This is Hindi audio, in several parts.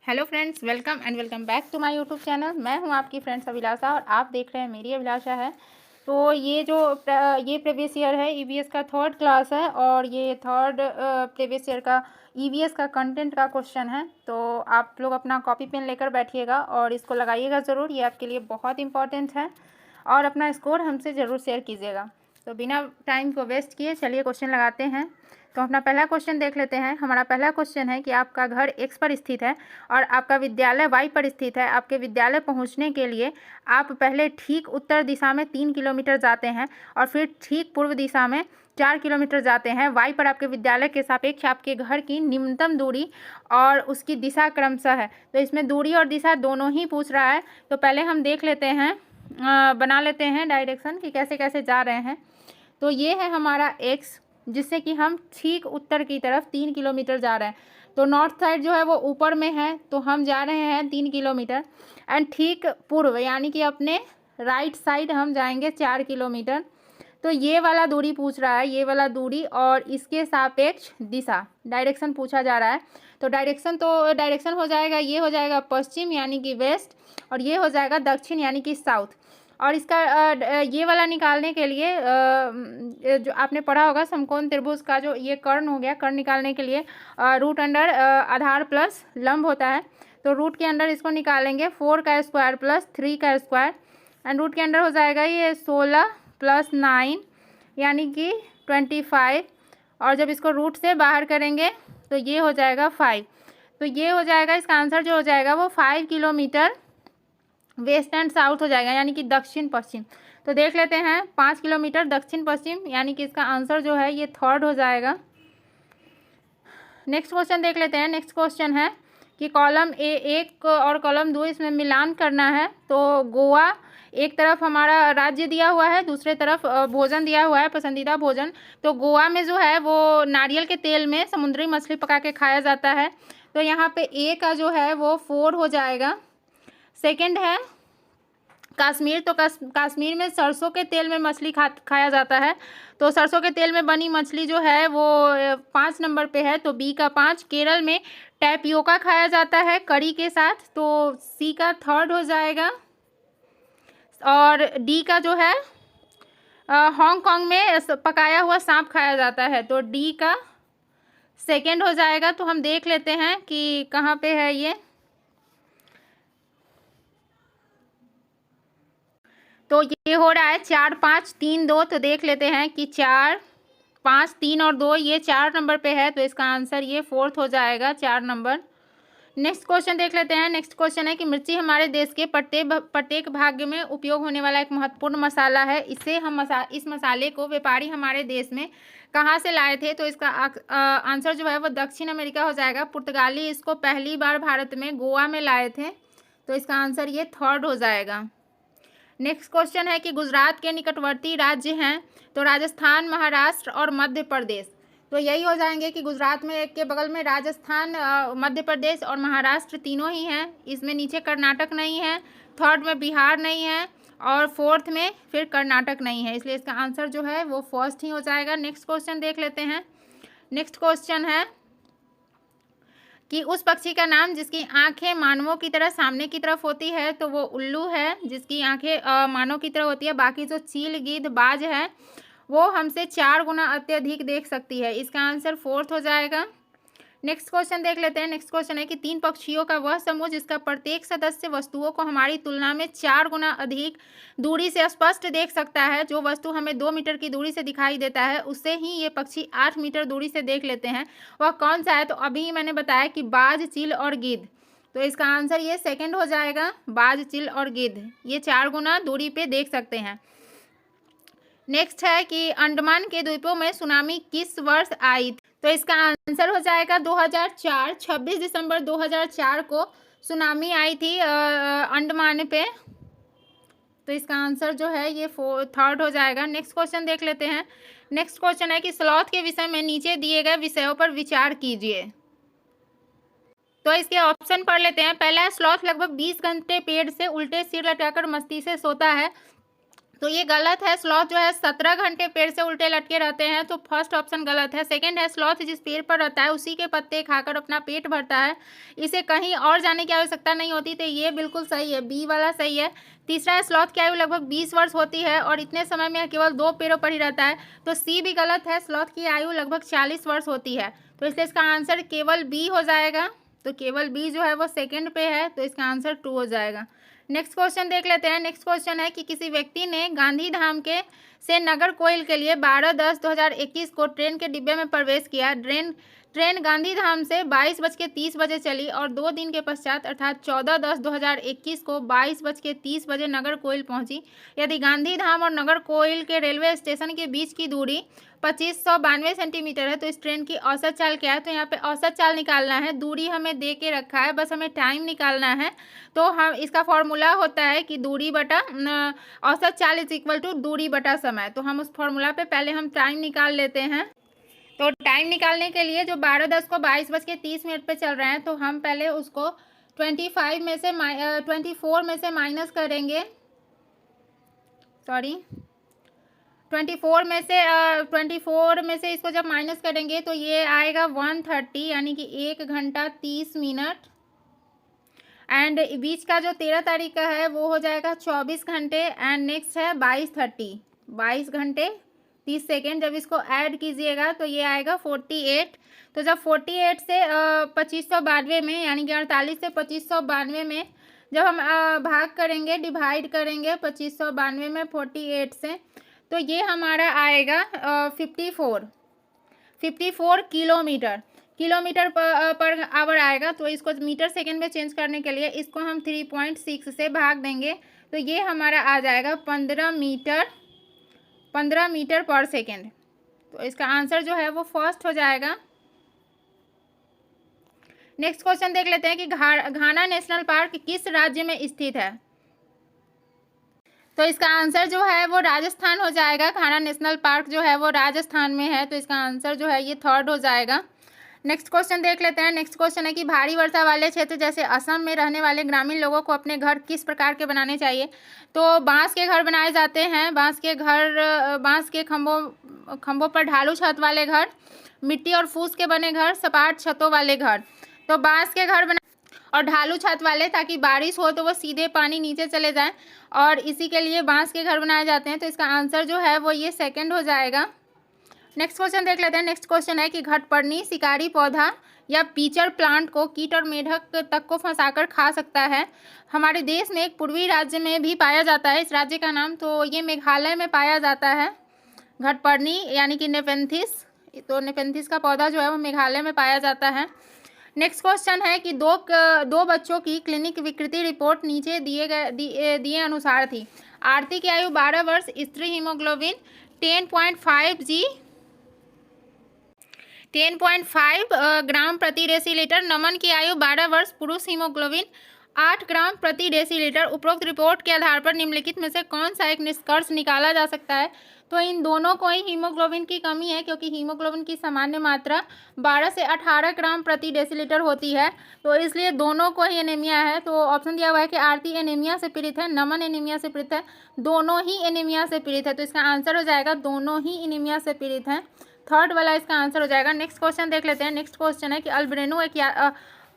Hello friends, welcome and welcome back to my YouTube channel. मैं हूं आपकी फ्रेंड्स अभिलाषा और आप देख रहे हैं मेरी अभिलाषा है। तो ये प्रीवियस ईयर है, ईवीएस का थर्ड क्लास है और ये थर्ड प्रीवियस ईयर का ईवीएस का कंटेंट का क्वेश्चन है। तो आप लोग अपना कॉपी पेन लेकर बैठिएगा और इसको लगाइएगा ज़रूर, ये आपके लिए बहुत इंपॉर्टेंट है। और अपना स्कोर हमसे ज़रूर शेयर कीजिएगा। तो बिना टाइम को वेस्ट किए चलिए क्वेश्चन लगाते हैं। तो अपना पहला क्वेश्चन देख लेते हैं। हमारा पहला क्वेश्चन है कि आपका घर एक्स पर स्थित है और आपका विद्यालय वाई पर स्थित है। आपके विद्यालय पहुंचने के लिए आप पहले ठीक उत्तर दिशा में 3 किलोमीटर जाते हैं और फिर ठीक पूर्व दिशा में 4 किलोमीटर जाते हैं। वाई पर आपके विद्यालय के सापेक्ष आपके घर की न्यूनतम दूरी और उसकी दिशा क्रमशः है। तो इसमें दूरी और दिशा दोनों ही पूछ रहा है। तो पहले हम देख लेते हैं, बना लेते हैं डायरेक्शन कि कैसे कैसे जा रहे हैं। तो ये है हमारा एक्स, जिससे कि हम ठीक उत्तर की तरफ 3 किलोमीटर जा रहे हैं। तो नॉर्थ साइड जो है वो ऊपर में है, तो हम जा रहे हैं 3 किलोमीटर। एंड ठीक पूर्व यानी कि अपने राइट साइड हम जाएंगे 4 किलोमीटर। तो ये वाला दूरी पूछ रहा है, ये वाला दूरी और इसके सापेक्ष दिशा डायरेक्शन पूछा जा रहा है। तो डायरेक्शन हो जाएगा, ये हो जाएगा पश्चिम यानी कि वेस्ट और ये हो जाएगा दक्षिण यानी कि साउथ। और इसका ये वाला निकालने के लिए जो आपने पढ़ा होगा समकोण त्रिभुज का जो ये कर्ण हो गया, कर्ण निकालने के लिए रूट अंडर आधार प्लस लंब होता है। तो रूट के अंडर इसको निकालेंगे 4 का स्क्वायर प्लस 3 का स्क्वायर एंड रूट के अंडर हो जाएगा ये 16 प्लस 9 यानी कि 25। और जब इसको रूट से बाहर करेंगे तो ये हो जाएगा 5। तो ये हो जाएगा, इसका आंसर जो हो जाएगा वो 5 किलोमीटर वेस्ट एंड साउथ हो जाएगा यानी कि दक्षिण पश्चिम। तो देख लेते हैं 5 किलोमीटर दक्षिण पश्चिम यानी कि इसका आंसर जो है ये थर्ड हो जाएगा। नेक्स्ट क्वेश्चन देख लेते हैं। नेक्स्ट क्वेश्चन है कि कॉलम A1 और कॉलम 2 इसमें मिलान करना है। तो गोवा एक तरफ हमारा राज्य दिया हुआ है, दूसरे तरफ भोजन दिया हुआ है, पसंदीदा भोजन। तो गोवा में जो है वो नारियल के तेल में समुद्री मछली पका के खाया जाता है। तो यहाँ पे A का जो है वो 4 हो जाएगा। सेकंड है कश्मीर। तो कश्मीर में सरसों के तेल में मछली खाया जाता है। तो सरसों के तेल में बनी मछली जो है वो 5 नंबर पे है, तो बी का 5। केरल में टैपियोका खाया जाता है करी के साथ, तो सी का थर्ड हो जाएगा। और डी का जो है हांगकांग में पकाया हुआ सांप खाया जाता है, तो डी का सेकंड हो जाएगा। तो हम देख लेते हैं कि कहाँ पे है ये। तो ये हो रहा है 4 5 3 2। तो देख लेते हैं कि 4 5 3 और 2 ये 4 नंबर पे है, तो इसका आंसर ये फोर्थ हो जाएगा, 4 नंबर। नेक्स्ट क्वेश्चन देख लेते हैं। नेक्स्ट क्वेश्चन है कि मिर्ची हमारे देश के प्रत्येक भाग में उपयोग होने वाला एक महत्वपूर्ण मसाला है। इस मसाले को व्यापारी हमारे देश में कहाँ से लाए थे? तो इसका आंसर जो है वो दक्षिण अमेरिका हो जाएगा। पुर्तगाली इसको पहली बार भारत में गोवा में लाए थे, तो इसका आंसर ये थर्ड हो जाएगा। नेक्स्ट क्वेश्चन है कि गुजरात के निकटवर्ती राज्य हैं। तो राजस्थान, महाराष्ट्र और मध्य प्रदेश। तो यही हो जाएंगे कि गुजरात में के बगल में राजस्थान, मध्य प्रदेश और महाराष्ट्र तीनों ही हैं। इसमें नीचे कर्नाटक नहीं है, थर्ड में बिहार नहीं है और फोर्थ में फिर कर्नाटक नहीं है, इसलिए इसका आंसर जो है वो फर्स्ट ही हो जाएगा। नेक्स्ट क्वेश्चन देख लेते हैं। नेक्स्ट क्वेश्चन है कि उस पक्षी का नाम जिसकी आंखें मानवों की तरह सामने की तरफ होती है, तो वो उल्लू है, जिसकी आंखें मानव की तरह होती है। बाकी जो चील, गिद्ध, बाज है वो हमसे 4 गुना अत्यधिक देख सकती है, इसका आंसर फोर्थ हो जाएगा। नेक्स्ट क्वेश्चन देख लेते हैं। नेक्स्ट क्वेश्चन है कि 3 पक्षियों का वह समूह जिसका प्रत्येक सदस्य वस्तुओं को हमारी तुलना में 4 गुना अधिक दूरी से स्पष्ट देख सकता है। जो वस्तु हमें 2 मीटर की दूरी से दिखाई देता है उससे ही ये पक्षी 8 मीटर दूरी से देख लेते हैं, वह कौन सा है? तो अभी मैंने बताया कि बाज, चील और गिद्ध, तो इसका आंसर ये सेकेंड हो जाएगा। बाज, चील और गिद्ध ये 4 गुना दूरी पे देख सकते हैं। नेक्स्ट है कि अंडमान के द्वीपों में सुनामी किस वर्ष आई? तो इसका आंसर हो जाएगा 2004। 26 दिसंबर 2004 को सुनामी आई थी अंडमान पे, तो इसका आंसर जो है ये थर्ड हो जाएगा। नेक्स्ट क्वेश्चन देख लेते हैं। नेक्स्ट क्वेश्चन है कि स्लॉथ के विषय में नीचे दिए गए विषयों पर विचार कीजिए। तो इसके ऑप्शन पढ़ लेते हैं। पहला है स्लॉथ लगभग 20 घंटे पेड़ से उल्टे सिर लटकाकर मस्ती से सोता है। तो ये गलत है। स्लॉथ जो है 17 घंटे पेड़ से उल्टे लटके रहते हैं, तो फर्स्ट ऑप्शन गलत है। सेकंड है स्लॉथ जिस पेड़ पर रहता है उसी के पत्ते खाकर अपना पेट भरता है, इसे कहीं और जाने की आवश्यकता नहीं होती, तो ये बिल्कुल सही है, बी वाला सही है। तीसरा है स्लॉथ की आयु लगभग 20 वर्ष होती है और इतने समय में केवल 2 पेड़ों पर ही रहता है, तो सी भी गलत है, स्लॉथ की आयु लगभग 40 वर्ष होती है, तो इसलिए इसका आंसर केवल बी हो जाएगा। तो केवल बी जो है वो सेकंड पे है, तो इसका आंसर 2 हो जाएगा। नेक्स्ट क्वेश्चन देख लेते हैं। नेक्स्ट क्वेश्चन है कि किसी व्यक्ति ने गांधी धाम के से नागरकोइल के लिए 12/10/2021 को ट्रेन के डिब्बे में प्रवेश किया। ट्रेन गांधी धाम से 22:30 चली और 2 दिन के पश्चात अर्थात 14/10/2021 को 22:30 नागरकोइल पहुंची। यदि गांधी धाम और नागरकोइल के रेलवे स्टेशन के बीच की दूरी 2592 सेंटीमीटर है, तो इस ट्रेन की औसत चाल क्या है? तो यहाँ पे औसत चाल निकालना है, दूरी हमें दे के रखा है, बस हमें टाइम निकालना है। तो हम इसका फॉर्मूला होता है कि दूरी बटा औसत चाल इज इक्वल टू दूरी बटा समय। तो हम उस फॉर्मूला पे पहले हम टाइम निकाल लेते हैं। तो टाइम निकालने के लिए जो 12:10 को 22:30 पे चल रहे हैं, तो हम पहले उसको 24 में से माइनस करेंगे, 24 में से इसको जब माइनस करेंगे तो ये आएगा 130, यानी कि 1 घंटा 30 मिनट। एंड बीच का जो 13 तारीख का है वो हो जाएगा 24 घंटे। एंड नेक्स्ट है 22 घंटे 30 सेकेंड। जब इसको ऐड कीजिएगा तो ये आएगा 48। तो जब 48 से 2592 में, यानी कि 48 से 2592 में जब हम भाग करेंगे, डिवाइड करेंगे 2592 में 48 से, तो ये हमारा आएगा 54 किलोमीटर पर आवर आएगा। तो इसको मीटर सेकेंड में चेंज करने के लिए इसको हम 3.6 से भाग देंगे, तो ये हमारा आ जाएगा 15 मीटर पर सेकेंड। तो इसका आंसर जो है वो फर्स्ट हो जाएगा। नेक्स्ट क्वेश्चन देख लेते हैं कि घाना नेशनल पार्क किस राज्य में स्थित है? तो इसका आंसर जो है वो राजस्थान हो जाएगा। घाना नेशनल पार्क जो है वो राजस्थान में है, तो इसका आंसर जो है ये थर्ड हो जाएगा। नेक्स्ट क्वेश्चन देख लेते हैं। नेक्स्ट क्वेश्चन है कि भारी वर्षा वाले क्षेत्र जैसे असम में रहने वाले ग्रामीण लोगों को अपने घर किस प्रकार के बनाने चाहिए? तो बांस के घर बनाए जाते हैं। बांस के खंभों पर ढालू छत वाले घर, मिट्टी और फूस के बने घर, सपाट छतों वाले घर। तो बांस के घर बना और ढालू छत वाले, ताकि बारिश हो तो वो सीधे पानी नीचे चले जाए, और इसी के लिए बांस के घर बनाए जाते हैं। तो इसका आंसर जो है वो ये सेकंड हो जाएगा। नेक्स्ट क्वेश्चन देख लेते हैं। नेक्स्ट क्वेश्चन है कि घटपर्णी शिकारी पौधा या पीचर प्लांट को कीट और मेढक तक को फंसाकर खा सकता है। हमारे देश में एक पूर्वी राज्य में भी पाया जाता है। इस राज्य का नाम, तो ये मेघालय में पाया जाता है घटपर्णी, यानी कि नेपेंथिस। तो नेपेंथिस का पौधा जो है वो मेघालय में पाया जाता है। नेक्स्ट क्वेश्चन है कि दो बच्चों की क्लिनिक विकृति रिपोर्ट नीचे दिए अनुसार थी। आरती की आयु 12 वर्ष, स्त्री हीमोग्लोबिन 10.5 ग्राम प्रति डेसीलीटर, नमन की आयु 12 वर्ष, पुरुष हीमोग्लोबिन 8 ग्राम प्रति डेसीलीटर। उपरोक्त रिपोर्ट के आधार पर निम्नलिखित में से कौन सा एक निष्कर्ष निकाला जा सकता है? तो इन दोनों को ही हीमोग्लोबिन की कमी है, क्योंकि हीमोग्लोबिन की सामान्य मात्रा 12 से 18 ग्राम प्रति डेसीलीटर होती है, तो इसलिए दोनों को ही एनीमिया है। तो ऑप्शन दिया हुआ है कि आरती एनीमिया से पीड़ित है, नमन एनीमिया से पीड़ित है, दोनों ही एनीमिया से पीड़ित है। तो इसका आंसर हो जाएगा दोनों ही एनीमिया से पीड़ित हैं, थर्ड वाला इसका आंसर हो जाएगा। नेक्स्ट क्वेश्चन देख लेते हैं। नेक्स्ट क्वेश्चन है कि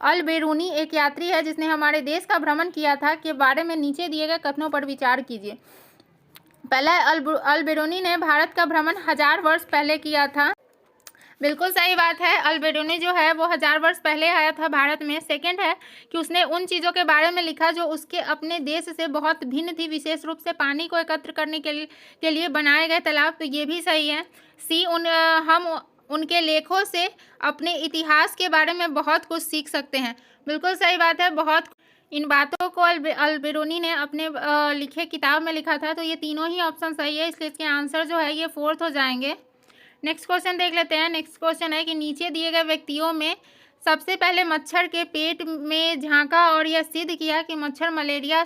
अल-बेरूनी एक यात्री है जिसने हमारे देश का भ्रमण किया था, के बारे में नीचे दिए गए कथनों पर विचार कीजिए। पहला, अल-बेरूनी ने भारत का भ्रमण 1000 वर्ष पहले किया था। बिल्कुल सही बात है, अल-बेरूनी जो है वो 1000 वर्ष पहले आया था भारत में। सेकंड है कि उसने उन चीज़ों के बारे में लिखा जो उसके अपने देश से बहुत भिन्न थी, विशेष रूप से पानी को एकत्र करने के लिए बनाए गए तालाब, तो ये भी सही है। सी, हम उनके लेखों से अपने इतिहास के बारे में बहुत कुछ सीख सकते हैं। बिल्कुल सही बात है, बहुत इन बातों को अल-बेरूनी ने अपने लिखे किताब में लिखा था। तो ये तीनों ही ऑप्शन सही है, इसलिए इसके आंसर जो है ये फोर्थ हो जाएंगे। नेक्स्ट क्वेश्चन देख लेते हैं। नेक्स्ट क्वेश्चन है कि नीचे दिए गए व्यक्तियों में सबसे पहले मच्छर के पेट में झांका और यह सिद्ध किया कि मच्छर मलेरिया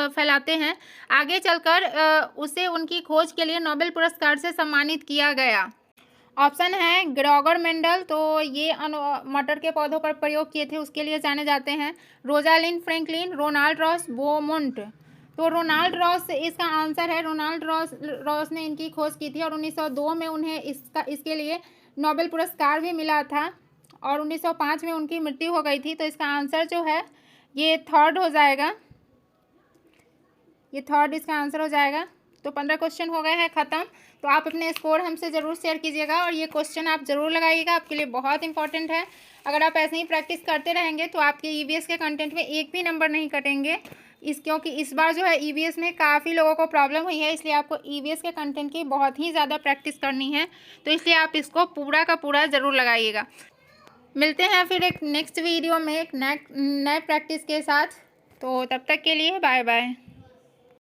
फैलाते हैं। आगे चलकर उसे उनकी खोज के लिए नोबेल पुरस्कार से सम्मानित किया गया। ऑप्शन है ग्रेगर मेंडल, तो ये मटर के पौधों पर प्रयोग किए थे, उसके लिए जाने जाते हैं। Rosalind Franklin, Ronald Ross, Beaumont. तो रोनाल्ड रॉस इसका आंसर है। रोनाल्ड रॉस ने इनकी खोज की थी और 1902 में उन्हें इसके लिए नोबेल पुरस्कार भी मिला था और 1905 में उनकी मृत्यु हो गई थी। तो इसका आंसर जो है ये थर्ड हो जाएगा, ये थर्ड इसका आंसर हो जाएगा। तो 15 क्वेश्चन हो गए हैं ख़त्म। तो आप अपने स्कोर हमसे ज़रूर शेयर कीजिएगा और ये क्वेश्चन आप ज़रूर लगाइएगा, आपके लिए बहुत इंपॉर्टेंट है। अगर आप ऐसे ही प्रैक्टिस करते रहेंगे तो आपके ईवीएस के कंटेंट में एक भी नंबर नहीं कटेंगे, क्योंकि इस बार जो है ईवीएस में काफ़ी लोगों को प्रॉब्लम हुई है, इसलिए आपको ईवीएस के कंटेंट की बहुत ही ज़्यादा प्रैक्टिस करनी है। तो इसलिए आप इसको पूरा का पूरा ज़रूर लगाइएगा। मिलते हैं फिर एक नेक्स्ट वीडियो में एक नए प्रैक्टिस के साथ। तो तब तक के लिए बाय बाय।